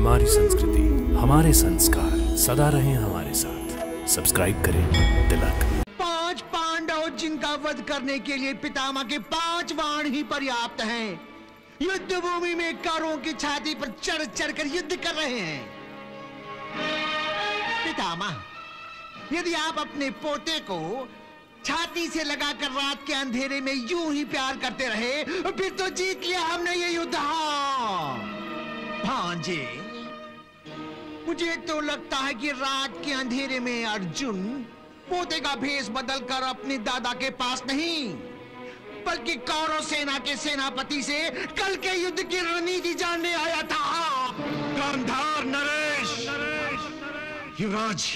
हमारी संस्कृति, हमारे संस्कार सदा रहें हमारे साथ। सब्सक्राइब करें तिलक। 5 पांडव जिनका वध करने के लिए पितामह के 5 बाण ही पर्याप्त हैं। युद्ध भूमि में कौरवों की छाती पर चढ़ चढ़ कर युद्ध कर रहे हैं। पितामह, यदि आप अपने पोते को छाती से लगाकर रात के अंधेरे में यूं ही प्यार करते रहे, फिर तो जीत लिया हमने ये युद्ध। भांजे, मुझे तो लगता है कि रात के अंधेरे में अर्जुन पोते का भेष बदलकर अपने दादा के पास नहीं, बल्कि कौरव सेना के सेनापति से कल के युद्ध की रणनीति जानने आया था। गांधार नरेश, युवराज,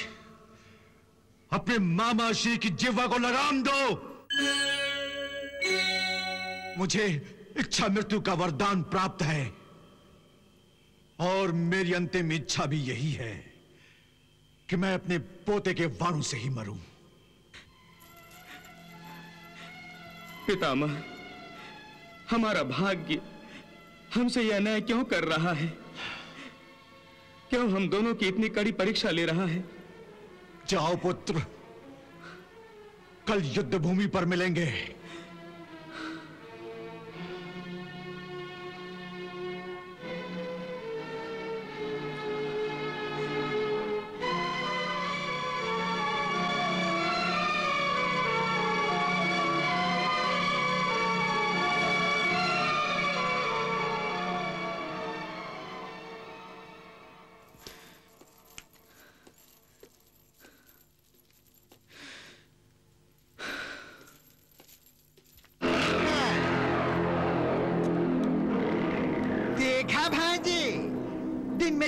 अपने मामा श्री की जिह्वा को लगाम दो। मुझे इच्छा मृत्यु का वरदान प्राप्त है और मेरी अंतिम इच्छा भी यही है कि मैं अपने पोते के बाणों से ही मरूं। पितामह, हमारा भाग्य हमसे यह अन्याय क्यों कर रहा है? क्यों हम दोनों की इतनी कड़ी परीक्षा ले रहा है? जाओ पुत्र, कल युद्ध भूमि पर मिलेंगे।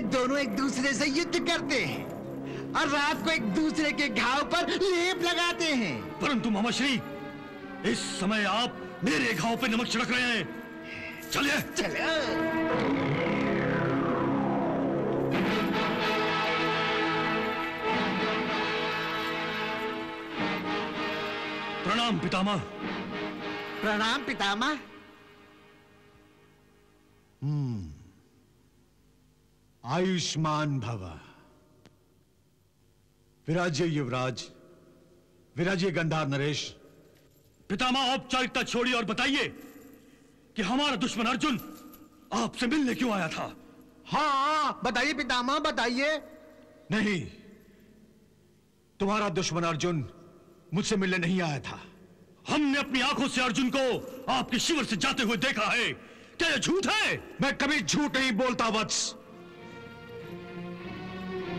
दोनों एक दूसरे से युद्ध करते हैं और रात को एक दूसरे के घाव पर लेप लगाते हैं। परंतु मामा श्री, इस समय आप मेरे घाव पे नमक छिड़क रहे हैं। चलिए चलो। प्रणाम पितामह। प्रणाम पितामह। आयुष्मान भव। विराजिए युवराज, विराजिए गंधार नरेश। पितामह, औपचारिकता छोड़िए और बताइए कि हमारा दुश्मन अर्जुन आपसे मिलने क्यों आया था? हाँ, बताइए पितामह, बताइए। नहीं, तुम्हारा दुश्मन अर्जुन मुझसे मिलने नहीं आया था। हमने अपनी आंखों से अर्जुन को आपके शिविर से जाते हुए देखा है। क्या यह झूठ है? मैं कभी झूठ नहीं बोलता वत्स।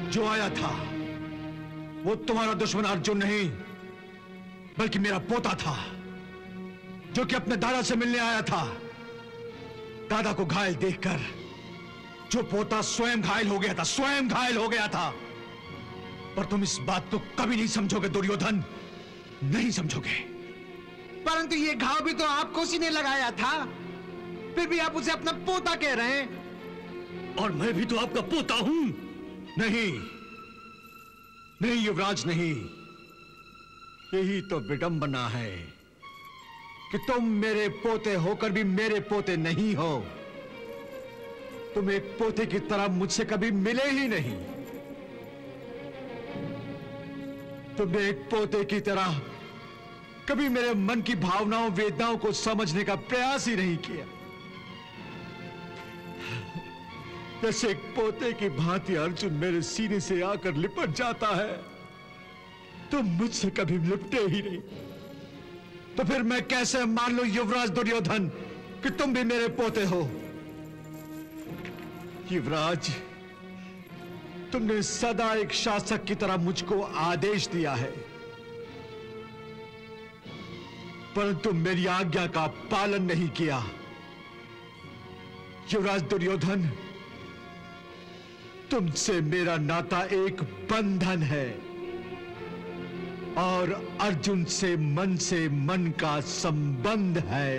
जो आया था वो तुम्हारा दुश्मन अर्जुन नहीं, बल्कि मेरा पोता था, जो कि अपने दादा से मिलने आया था। दादा को घायल देखकर जो पोता स्वयं घायल हो गया था, स्वयं घायल हो गया था। पर तुम इस बात को कभी नहीं समझोगे दुर्योधन, नहीं समझोगे। परंतु ये घाव भी तो आपको उसी ने लगाया था, फिर भी आप उसे अपना पोता कह रहे हैं। और मैं भी तो आपका पोता हूं। नहीं नहीं युवराज, नहीं। यही तो विडंबना है कि तुम मेरे पोते होकर भी मेरे पोते नहीं हो। तुम एक पोते की तरह मुझसे कभी मिले ही नहीं। तुमने एक पोते की तरह कभी मेरे मन की भावनाओं, वेदनाओं को समझने का प्रयास ही नहीं किया। जैसे एक पोते की भांति अर्जुन मेरे सीने से आकर लिपट जाता है, तुम मुझसे कभी लिपटे ही नहीं। तो फिर मैं कैसे मान लूं युवराज दुर्योधन कि तुम भी मेरे पोते हो? युवराज, तुमने सदा एक शासक की तरह मुझको आदेश दिया है, परंतु मेरी आज्ञा का पालन नहीं किया। युवराज दुर्योधन, तुमसे मेरा नाता एक बंधन है और अर्जुन से मन का संबंध है।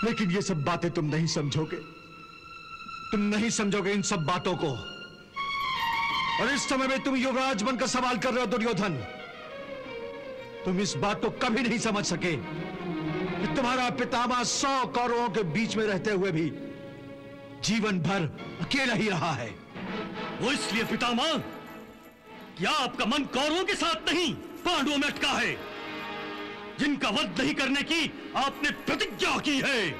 लेकिन ये सब बातें तुम नहीं समझोगे। तुम नहीं समझोगे इन सब बातों को। और इस समय में तुम युवराज बनकर सवाल कर रहे हो दुर्योधन। तुम इस बात को कभी नहीं समझ सके कि तुम्हारा पितामह 100 कौरवों के बीच में रहते हुए भी जीवन भर अकेला ही रहा है। वो इसलिए पितामह कि आपका मन कौरवों के साथ नहीं पांडवों में अटका है, जिनका वध नहीं करने की आपने प्रतिज्ञा की है।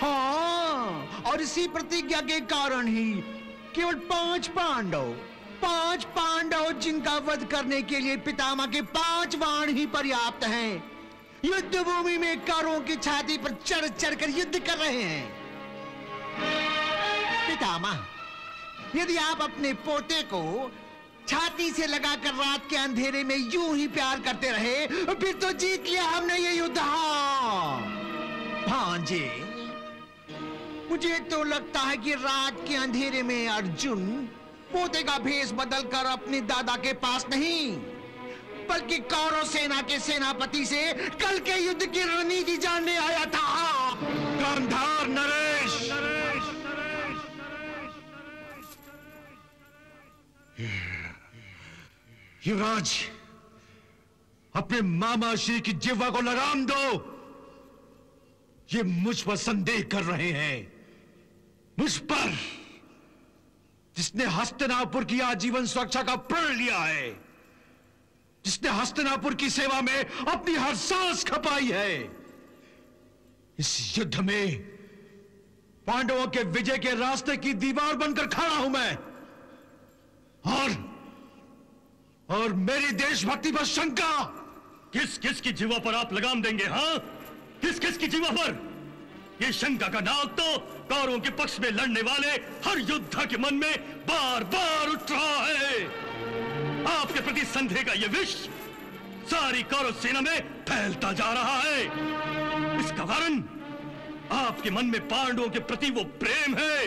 हाँ, और इसी प्रतिज्ञा के कारण ही केवल 5 पांडव जिनका वध करने के लिए पितामह के 5 बाण ही पर्याप्त हैं, युद्ध भूमि में कौरवों की छाती पर चढ़ चढ़कर युद्ध कर रहे हैं। पितामह, यदि आप अपने पोते को छाती से लगाकर रात के अंधेरे में यूं ही प्यार करते रहे, फिर तो जीत लिया हमने ये युद्ध। भांजे, मुझे तो लगता है कि रात के अंधेरे में अर्जुन पोते का भेष बदलकर अपने दादा के पास नहीं, बल्कि कौरव सेना के सेनापति से कल के युद्ध की रणनीति जानने आया था। गांधार नरेश, युवराज, अपने मामा श्री की जिह्वा को लगाम दो। ये मुझ पर संदेह कर रहे हैं, मुझ पर, जिसने हस्तिनापुर की आजीवन सुरक्षा का प्रण लिया है, जिसने हस्तिनापुर की सेवा में अपनी हर सांस खपाई है। इस युद्ध में पांडवों के विजय के रास्ते की दीवार बनकर खड़ा हूं मैं, और मेरी देशभक्ति पर शंका। किस किस की जीवा पर आप लगाम देंगे? हाँ, किस किस की जीवा पर? ये शंका का नाग तो कौरवों के पक्ष में लड़ने वाले हर योद्धा के मन में बार बार उठ रहा है। आपके प्रति संदेह का यह विष सारी कौरव सेना में फैलता जा रहा है। इसका कारण आपके मन में पांडवों के प्रति वो प्रेम है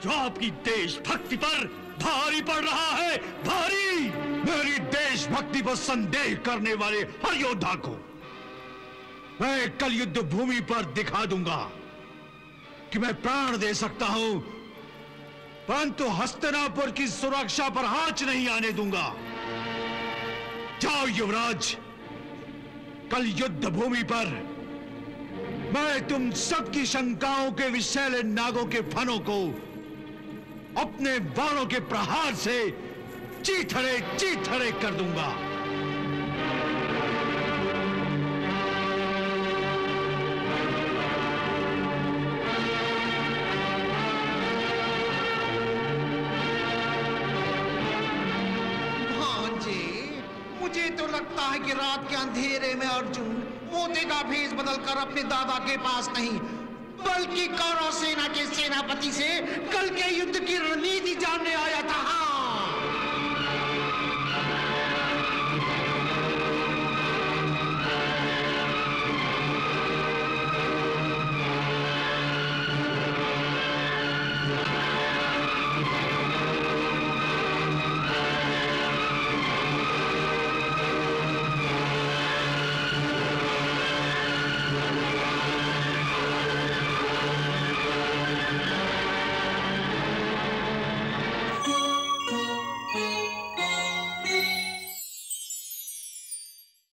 जो आपकी देशभक्ति पर भारी पड़ रहा है, भारी। मेरी देशभक्ति पर संदेह करने वाले हर योद्धा को मैं कल युद्ध भूमि पर दिखा दूंगा कि मैं प्राण दे सकता हूं, परंतु हस्तिनापुर की सुरक्षा पर आंच नहीं आने दूंगा। जाओ युवराज, कल युद्ध भूमि पर मैं तुम सबकी शंकाओं के विषैले नागों के फनों को अपने बाणों के प्रहार से चीथड़े कर दूंगा। मुझे तो लगता है कि रात के अंधेरे में अर्जुन पोते का भेष बदलकर अपने दादा के पास नहीं, बल्कि कौरव सेना के सेनापति से कल के युद्ध की रणनीति जानने आया